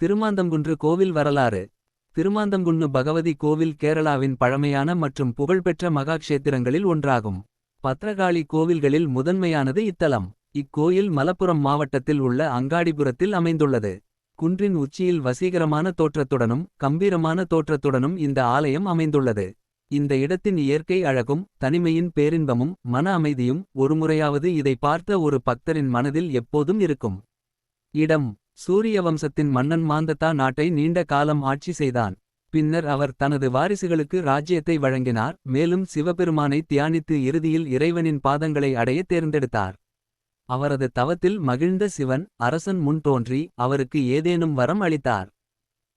திருமாந்தம்குன்று கோவில் வரலாறு. திருமாந்தம்குன்னு பகவதி கோவில் கேரளாவின் பழமையான மற்றும் புகழ்பெற்ற மகாக்ஷேத்திரங்களில் ஒன்றாகும். பத்ரகாளி கோவில்களில் முதன்மையானது இத்தலம். இக்கோயில் மலப்புரம் மாவட்டத்தில் உள்ள அங்காடிபுரத்தில் அமைந்துள்ளது. குன்றின் உச்சியில் வசீகரமான தோற்றத்துடனும் கம்பீரமான தோற்றத்துடனும் இந்த ஆலயம் அமைந்துள்ளது. இந்த இடத்தின் இயற்கை அழகும் தனிமையின் பேரின்பமும் மன அமைதியும் ஒருமுறையாவது இதை பார்த்த ஒரு பக்தரின் மனதில் எப்போதும் இருக்கும். இடம்: சூரிய வம்சத்தின் மன்னன் மாந்ததா நாட்டை நீண்ட காலம் ஆட்சி செய்தான். பின்னர் அவர் தனது வாரிசுகளுக்கு ராஜ்யத்தை வழங்கினார். மேலும் சிவபெருமானை தியானித்து இறுதியில் இறைவனின் பாதங்களை அடைய தேர்ந்தெடுத்தார். அவரது தவத்தில் மகிழ்ந்த சிவன் அரசன் முன் தோன்றி அவருக்கு ஏதேனும் வரம் அளித்தார்.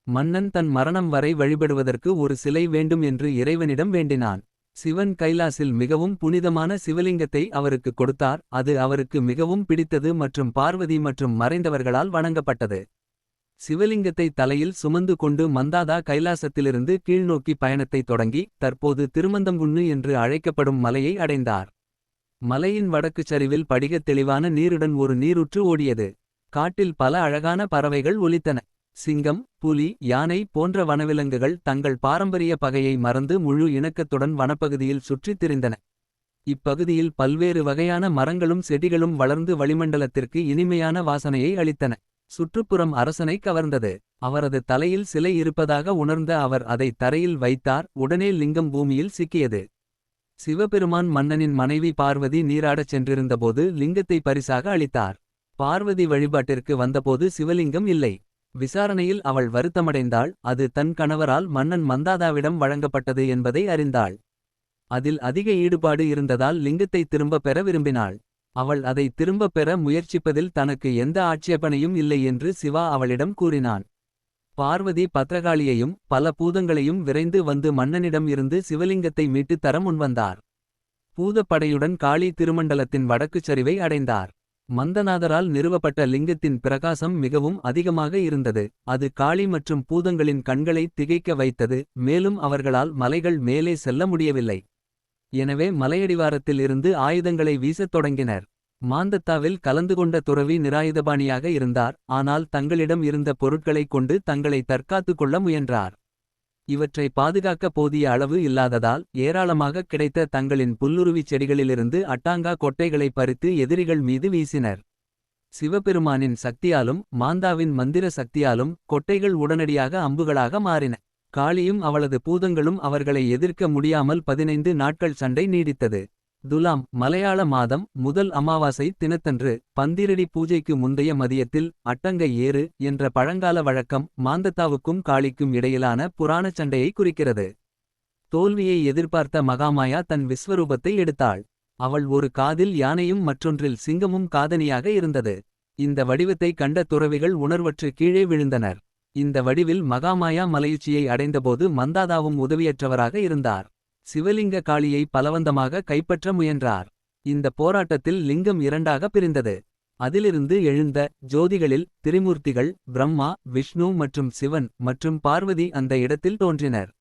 மன்னன் தன் மரணம் வரை வழிபடுவதற்கு ஒரு சிலை வேண்டும் என்று இறைவனிடம் வேண்டினான். சிவன் கைலாசில் மிகவும் புனிதமான சிவலிங்கத்தை அவருக்கு கொடுத்தார். அது அவருக்கு மிகவும் பிடித்தது மற்றும் பார்வதி மற்றும் மறைந்தவர்களால் வணங்கப்பட்டது. சிவலிங்கத்தை தலையில் சுமந்து கொண்டு மந்தாதா கைலாசத்திலிருந்து கீழ்நோக்கி பயணத்தை தொடங்கி தற்போது திருமந்தம்குன்னு என்று அழைக்கப்படும் மலையை அடைந்தார். மலையின் வடக்குச் சரிவில் படிகத் தெளிவான நீருடன் ஒரு நீரூற்று ஓடியது. காட்டில் பல அழகான பறவைகள் ஒலித்தன. சிங்கம், புலி, யானை போன்ற வனவிலங்குகள் தங்கள் பாரம்பரிய பகையை மறந்து முழு இணக்கத்துடன் வனப்பகுதியில் சுற்றித் திரிந்தன. இப்பகுதியில் பல்வேறு வகையான மரங்களும் செடிகளும் வளர்ந்து வளிமண்டலத்திற்கு இனிமையான வாசனையை அளித்தன. சுற்றுப்புறம் அரசனை கவர்ந்தது. அவரது தலையில் சிலை இருப்பதாக உணர்ந்த அவர் அதை தரையில் வைத்தார். உடனே லிங்கம் பூமியில் சிக்கியது. சிவபெருமான் மன்னனின் மனைவி பார்வதி நீராடச் சென்றிருந்தபோது லிங்கத்தை பரிசாக அளித்தார். பார்வதி வழிபாட்டிற்கு வந்தபோது சிவலிங்கம் இல்லை. விசாரணையில் அவள் வருத்தமடைந்தாள். அது தன் கணவரால் மன்னன் மந்தாதாவிடம் வழங்கப்பட்டது என்பதை அறிந்தாள். அதில் அதிக ஈடுபாடு இருந்ததால் லிங்கத்தை திரும்ப பெற விரும்பினாள். அவள் அதை திரும்ப பெற முயற்சிப்பதில் தனக்கு எந்த ஆட்சேபனையும் இல்லை என்று சிவா அவளிடம் கூறினான். பார்வதி பத்ரகாளியையும் பல பூதங்களையும் விரைந்து வந்து மன்னனிடம் இருந்து சிவலிங்கத்தை மீட்டுத் தர முன்வந்தார். பூதப்படையுடன் காளி திருமண்டலத்தின் வடக்குச் சரிவை அடைந்தார். மந்தநாதரால் நிறுவப்பட்ட லிங்கத்தின் பிரகாசம் மிகவும் அதிகமாக இருந்தது. அது காளி மற்றும் பூதங்களின் கண்களை திகைக்க வைத்தது. மேலும் அவர்களால் மலைகள் மேலே செல்ல முடியவில்லை. எனவே மலையடிவாரத்தில் இருந்து ஆயுதங்களை வீசத் தொடங்கினர். மாந்தத்தாவில் கலந்து கொண்ட துறவி நிராயுதபாணியாக இருந்தார். ஆனால் தங்களிடம் இருந்த பொருட்களைக் கொண்டு தங்களை தற்காத்துக் கொள்ள முயன்றார். இவற்றை பாதுகாக்க போதிய அளவு இல்லாததால் ஏராளமாக கிடைத்த தங்களின் புல்லுருவிச் செடிகளிலிருந்து அட்டாங்கா கொட்டைகளை பறித்து எதிரிகள் மீது வீசினர். சிவபெருமானின் சக்தியாலும் மாந்தாவின் மந்திர சக்தியாலும் கொட்டைகள் உடனடியாக அம்புகளாக மாறின. காளியும் அவளது பூதங்களும் அவர்களை எதிர்க்க முடியாமல் 15 நாட்கள் சண்டை நீடித்தது. துலாம் மலையாள மாதம் முதல் அமாவாசை தினத்தன்று பந்திரடி பூஜைக்கு முந்தைய மதியத்தில் அட்டங்கை ஏறு என்ற பழங்கால வழக்கம் மாந்தத்தாவுக்கும் காளிக்கும் இடையிலான புராணச் சண்டையை குறிக்கிறது. தோல்வியை எதிர்பார்த்த மகாமாயா தன் விஸ்வரூபத்தை எடுத்தாள். அவள் ஒரு காதில் யானையும் மற்றொன்றில் சிங்கமும் காதணியாக இருந்தது. இந்த வடிவத்தை கண்ட துறவிகள் உணர்வற்று கீழே விழுந்தனர். இந்த வடிவில் மகாமாயா மலையுச்சியை அடைந்தபோது மந்தாதாவும் உதவியற்றவராக இருந்தார். சிவலிங்க காளியை பலவந்தமாக கைப்பற்ற முயன்றார். இந்த போராட்டத்தில் லிங்கம் இரண்டாக பிரிந்தது. அதிலிருந்து எழுந்த ஜோதிகளில் திரிமூர்த்திகள் பிரம்மா, விஷ்ணு மற்றும் சிவன் மற்றும் பார்வதி அந்த இடத்தில் தோன்றினர்.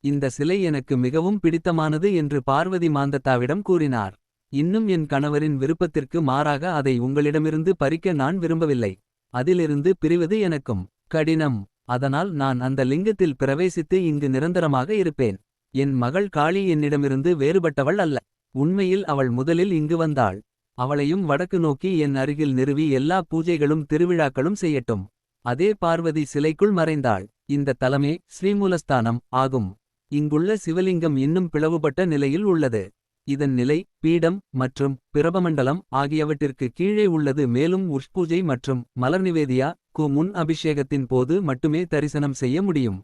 இந்த சிலை எனக்கு மிகவும் பிடித்தமானது என்று பார்வதி மாந்தத்தாவிடம் கூறினார். இன்னும் என் கணவரின் விருப்பத்திற்கு மாறாக அதை உங்களிடமிருந்து பறிக்க நான் விரும்பவில்லை. அதிலிருந்து பிரிவது எனக்கும் கடினம். அதனால் நான் அந்த லிங்கத்தில் பிரவேசித்து இங்கு நிரந்தரமாக இருப்பேன். என் மகள் காளி என்னிடமிருந்து வேறுபட்டவள் அல்ல. உண்மையில் அவள் முதலில் இங்கு வந்தாள். அவளையும் வடக்கு நோக்கி என் அருகில் நிறுவி எல்லா பூஜைகளும் திருவிழாக்களும் செய்யட்டும். அதே பார்வதி சிலைக்குள் மறைந்தாள். இந்த தலமே ஸ்ரீமூலஸ்தானம் ஆகும். இங்குள்ள சிவலிங்கம் இன்னும் பிளவுபட்ட நிலையில் உள்ளது. இதன் நிலை, பீடம் மற்றும் பிரபமண்டலம் ஆகியவற்றிற்கு கீழே உள்ளது. மேலும் உஷ்பூஜை மற்றும் மலர் நிவேதியா கு முன் அபிஷேகத்தின் போது மட்டுமே தரிசனம் செய்ய முடியும்.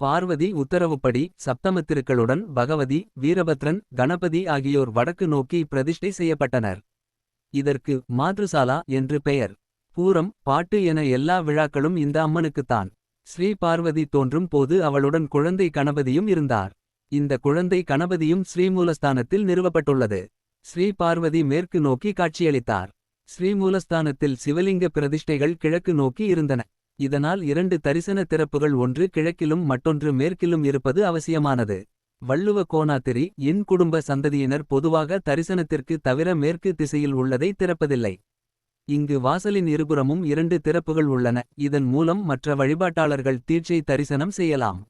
பார்வதி உத்தரவுப்படி சப்தமத்திருக்களுடன் பகவதி, வீரபத்ரன், கணபதி ஆகியோர் வடக்கு நோக்கி பிரதிஷ்டை செய்யப்பட்டனர். இதற்கு மாத்ருசாலா என்று பெயர். பூரம், பாட்டு என எல்லா விழாக்களும் இந்த அம்மனுக்குத்தான். ஸ்ரீ பார்வதி தோன்றும் போது அவளுடன் குழந்தை கணபதியும் இருந்தார். இந்த குழந்தை கணபதியும் ஸ்ரீமூலஸ்தானத்தில் நிறுவப்பட்டுள்ளது. ஸ்ரீ பார்வதி மேற்கு நோக்கி காட்சியளித்தார். ஸ்ரீமூலஸ்தானத்தில் சிவலிங்க பிரதிஷ்டைகள் கிழக்கு நோக்கி இருந்தன. இதனால் 2 தரிசன திறப்புகள், ஒன்று கிழக்கிலும் மற்றொன்று மேற்கிலும் இருப்பது அவசியமானது. வள்ளுவ கோணாத்திரி இன் குடும்ப சந்ததியினர் பொதுவாக தரிசனத்திற்கு தவிர மேற்கு திசையில் உள்ளதை திறப்பதில்லை. இங்கு வாசலின் இருபுறமும் 2 திறப்புகள் உள்ளன. இதன் மூலம் மற்ற வழிபாட்டாளர்கள் தீட்சை தரிசனம் செய்யலாம்.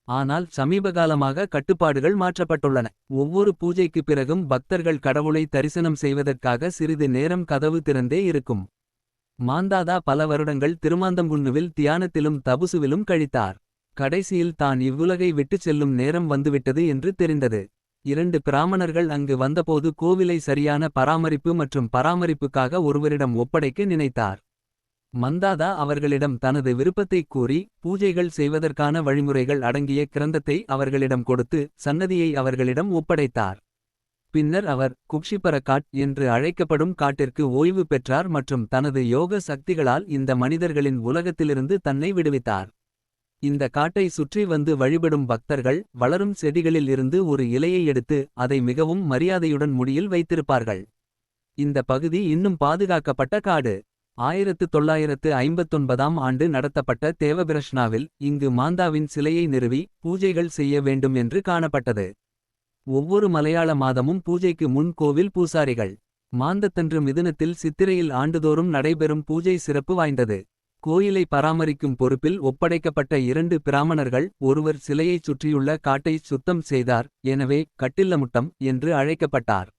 ஆனால் சமீபகாலமாக கட்டுப்பாடுகள் மாற்றப்பட்டுள்ளன. ஒவ்வொரு பூஜைக்கு பிறகும் பக்தர்கள் கடவுளை தரிசனம் செய்வதற்காக சிறிது நேரம் கதவு திறந்தே இருக்கும். மாந்தாதா பல வருடங்கள் திருமாந்தங்குன்னுவில் தியானத்திலும் தபசுவிலும் கழித்தார். கடைசியில் தான் இவ்வுலகை விட்டுச் செல்லும் நேரம் வந்துவிட்டது என்று தெரிந்தது. 2 பிராமணர்கள் அங்கு வந்தபோது கோவிலை சரியான பராமரிப்பு மற்றும் பராமரிப்புக்காக ஒருவரிடம் ஒப்படைக்க நினைத்தார். மந்தாதா அவர்களிடம் தனது விருப்பத்தைக் கூறி பூஜைகள் செய்வதற்கான வழிமுறைகள் அடங்கிய கிரந்தத்தை அவர்களிடம் கொடுத்து சன்னதியை அவர்களிடம் ஒப்படைத்தார். பின்னர் அவர் குக்ஷிபரகாட் என்று அழைக்கப்படும் காட்டிற்கு ஓய்வு பெற்றார் மற்றும் தனது யோக சக்திகளால் இந்த மனிதர்களின் உலகத்திலிருந்து தன்னை விடுவித்தார். இந்த காட்டை சுற்றி வந்து வழிபடும் பக்தர்கள் வளரும் செடிகளில் இருந்து ஒரு இலையை எடுத்து அதை மிகவும் மரியாதையுடன் முடியில் வைத்திருப்பார்கள். இந்த பகுதி இன்னும் பாதுகாக்கப்பட்ட காடு. 1959ஆம் ஆண்டு நடத்தப்பட்ட தேவபிரஷ்னாவில் இங்கு மாந்தாவின் சிலையை நிறுவி பூஜைகள் செய்ய வேண்டும் என்று காணப்பட்டது. ஒவ்வொரு மலையாள மாதமும் பூஜைக்கு முன் கோவில் பூசாரிகள் மாந்தத்தன்று மிதுனத்தில் சித்திரையில் ஆண்டுதோறும் நடைபெறும் பூஜை சிறப்பு வாய்ந்தது. கோயிலை பராமரிக்கும் பொறுப்பில் ஒப்படைக்கப்பட்ட 2 பிராமணர்கள் ஒருவர் சிலையைச் சுற்றியுள்ள காட்டை சுத்தம் செய்தார். எனவே கட்டில்லமுட்டம் என்று அழைக்கப்பட்டார்.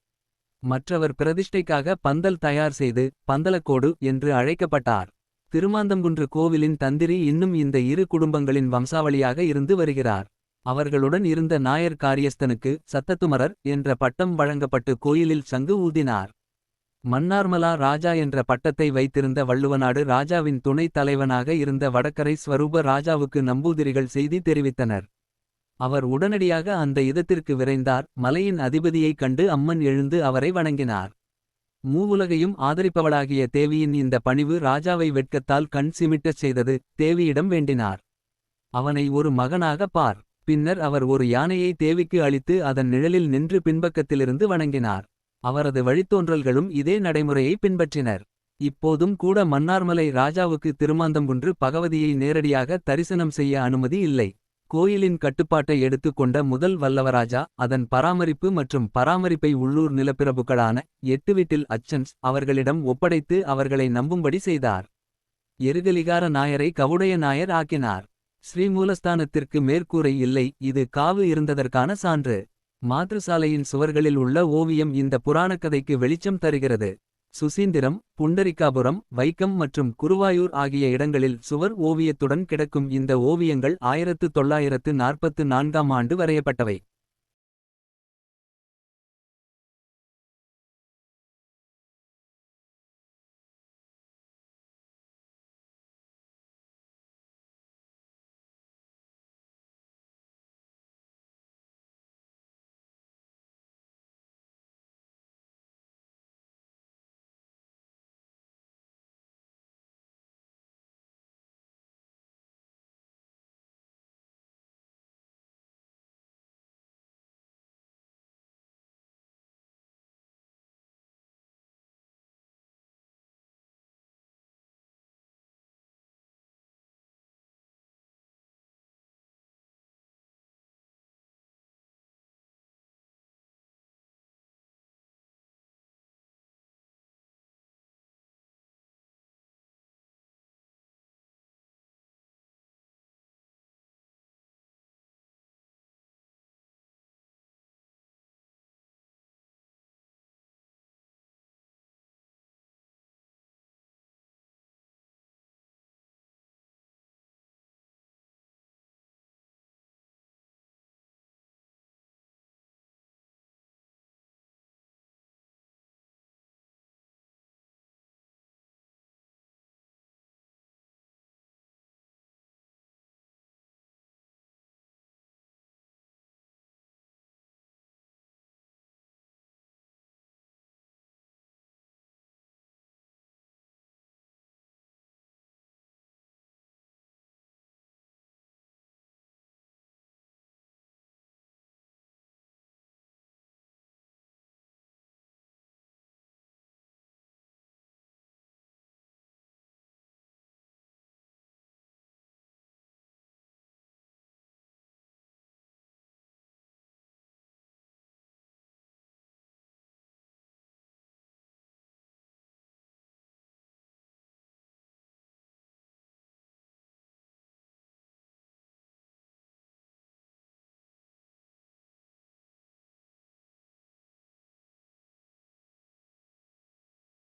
மற்றவர் பிரதிஷ்டைக்காக பந்தல் தயார் செய்து பந்தலக்கோடு என்று அழைக்கப்பட்டார். திருமாந்தங்குன்று கோவிலின் தந்திரி இன்னும் இந்த 2 குடும்பங்களின் வம்சாவளியாக இருந்து வருகிறார். அவர்களுடன் இருந்த நாயர் காரியஸ்தனுக்கு சத்தத்துமரர் என்ற பட்டம் வழங்கப்பட்டு கோயிலில் சங்கு ஊதினார். மன்னார்மலா ராஜா என்ற பட்டத்தை வைத்திருந்த வள்ளுவநாடு ராஜாவின் துணைத் தலைவனாக இருந்த வடக்கரை ஸ்வரூப ராஜாவுக்கு நம்பூதிரிகள் செய்தி தெரிவித்தனர். அவர் உடனடியாக அந்த இடத்திற்கு விரைந்தார். மலையின் அதிபதியைக் கண்டு அம்மன் எழுந்து அவரை வணங்கினார். மூவுலகையும் ஆதரிப்பவளாகிய தேவியின் இந்த பணிவு ராஜாவை வெட்கத்தால் கண் சிமிட்டச் செய்தது. தேவியிடம் வேண்டினார், அவனை ஒரு மகனாக பார். பின்னர் அவர் ஒரு யானையை தேவிக்கு அளித்து அதன் நிழலில் நின்று பின்பக்கத்திலிருந்து வணங்கினார். அவரது வழித்தோன்றல்களும் இதே நடைமுறையை பின்பற்றினர். இப்போதும் கூட மன்னார்மலை ராஜாவுக்கு திருமாந்தங்குன்று பகவதியை நேரடியாக தரிசனம் செய்ய அனுமதி இல்லை. கோயிலின் கட்டுப்பாட்டை எடுத்துக் கொண்ட முதல் வல்லவராஜா அதன் பராமரிப்பு மற்றும் பராமரிப்பை உள்ளூர் நிலப்பிரபுக்களான 8 வீட்டில் அச்சன்ஸ் அவர்களிடம் ஒப்படைத்து அவர்களை நம்பும்படி செய்தார். எருகலிகார நாயரை கவுடைய நாயர் ஆக்கினார். ஸ்ரீமூலஸ்தானத்திற்கு மேற்கூரை இல்லை. இது காவு இருந்ததற்கான சான்று. மாத்ருசாலையின் சுவர்களில் உள்ள ஓவியம் இந்த புராணக்கதைக்கு வெளிச்சம் தருகிறது. சுசீந்திரம், புண்டரிகாபுரம், வைக்கம் மற்றும் குருவாயூர் ஆகிய இடங்களில் சுவர் ஓவியத்துடன் கிடக்கும் இந்த ஓவியங்கள் 1944ஆம் ஆண்டு வரையப்பட்டவை.